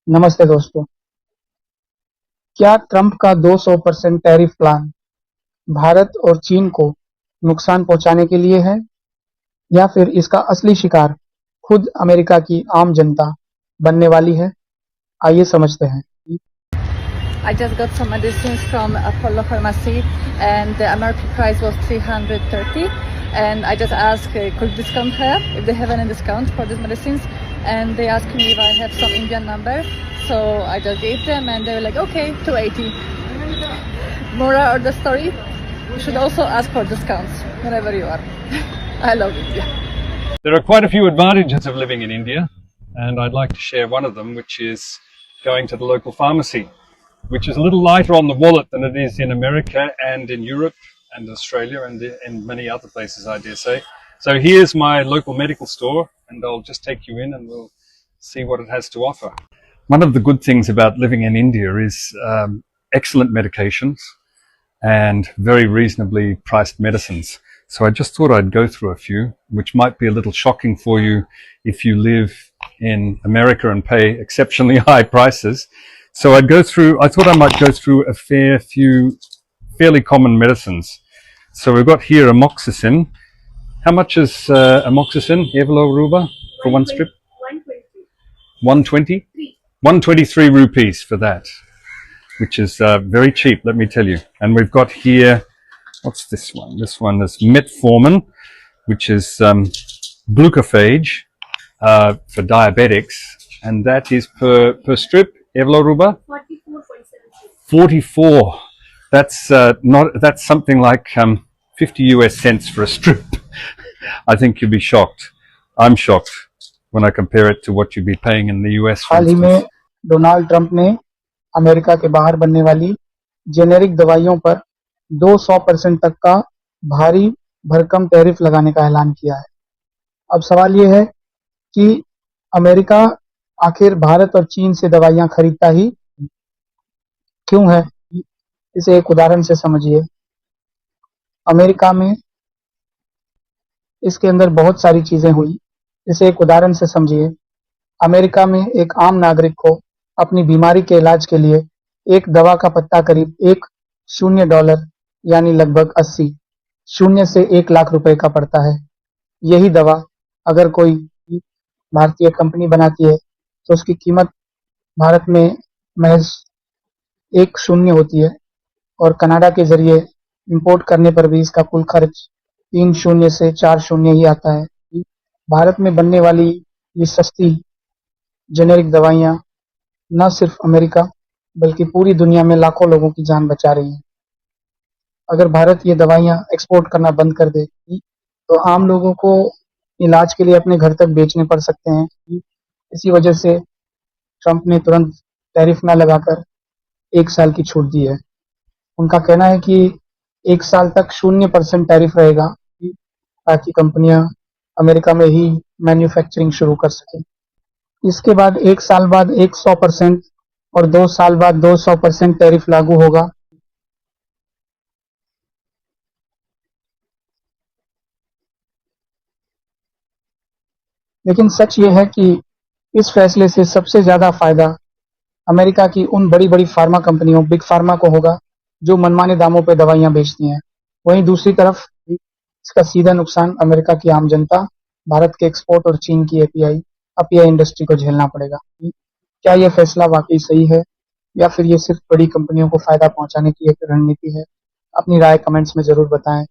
नमस्ते दोस्तों। क्या ट्रंप का 200% टैरिफ प्लान भारत और चीन को नुकसान पहुंचाने के लिए है या फिर इसका असली शिकार खुद अमेरिका की आम जनता बनने वाली है? आइए समझते हैं। I just got some medicines from Apollo Pharmacy and the American price was 330, and I just asked could discount have if they have any discount for these medicines, and they asked me if I have some Indian number, so I just gave them and they were like okay, 280. Moral of the story, you should also ask for discounts wherever you are. I love India. There are quite a few advantages of living in India, and I'd like to share one of them, which is going to the local pharmacy, which is a little lighter on the wallet than it is in America and in Europe and Australia and in many other places, I dare say. So here's my local medical store, and I'll just take you in and we'll see what it has to offer. One of the good things about living in India is excellent medications and very reasonably priced medicines. So I just thought I'd go through a few, which might be a little shocking for you if you live in America and pay exceptionally high prices. So I thought I might go through a fair few fairly common medicines. So we've got here amoxicillin. How much is amoxicillin, Evelo Ruba, for one strip? 120. 123 rupees for that, which is very cheap, let me tell you. And we've got here, what's this one? This one is metformin, which is glucophage for diabetics, and that is per strip. Evlo Ruba? 44. That's something like 50 US cents for a strip. I think you'd be shocked. I'm shocked when I compare it to what you'd be paying in the US, for हाल ही में instance. Donald Trump ने America के बाहर बनने वाली generic दवाइयों पर 200% तक का भारी भरकम टैरिफ लगाने का ऐलान किया है। अब सवाल ये है कि अमेरिका आखिर भारत और चीन से दवाइयां खरीदता ही क्यों है? इसे एक उदाहरण से समझिए। अमेरिका में इसके अंदर बहुत सारी चीजें हुई। इसे एक उदाहरण से समझिए। अमेरिका में एक आम नागरिक को अपनी बीमारी के इलाज के लिए एक दवा का पत्ता करीब $10 यानी लगभग 80 शून्य से 1 लाख रुपए का पड़ता है। यही दवा अगर कोई भारतीय कंपनी बनाती है तो उसकी कीमत भारत में महज 1 शून्य होती है और कनाडा के जरिए इंपोर्ट करने पर भी इसका कुल खर्च 3 शून्य से 4 शून्य ही आता है। भारत में बनने वाली ये सस्ती जेनेरिक दवाइयां न सिर्फ अमेरिका बल्कि पूरी दुनिया में लाखों लोगों की जान बचा रही हैं। अगर भारत ये दवाइयां एक्सपोर्ट करना बंद कर दे तो आम लोगों को इलाज के लिए अपने घर तक बेचने पड़ सकते हैं। इसी वजह से ट्रंप ने तुरंत टैरिफ न लगाकर 1 साल की छूट दी है। उनका कहना है कि 1 साल तक 0% टैरिफ रहेगा ताकि कंपनियां अमेरिका में ही मैन्युफैक्चरिंग शुरू कर सकें। इसके बाद 1 साल बाद 100% और 2 साल बाद 200% टैरिफ लागू होगा। लेकिन सच ये है कि इस फैसले से सबसे ज्यादा फायदा अमेरिका की उन बड़ी-बड़ी फार्मा कंपनियों, बिग फार्मा को होगा जो मनमाने दामों पे दवाइयां बेचती हैं। वहीं दूसरी तरफ इसका सीधा नुकसान अमेरिका की आम जनता, भारत के एक्सपोर्ट और चीन की एपीआई इंडस्ट्री को झेलना पड़ेगा। क्या यह फैसला वाकई सही है या फिर ये सिर्फ बड़ी कंपनियों को फायदा पहुंचाने की एक रणनीति है? अपनी राय कमेंट्स में जरूर बताएं।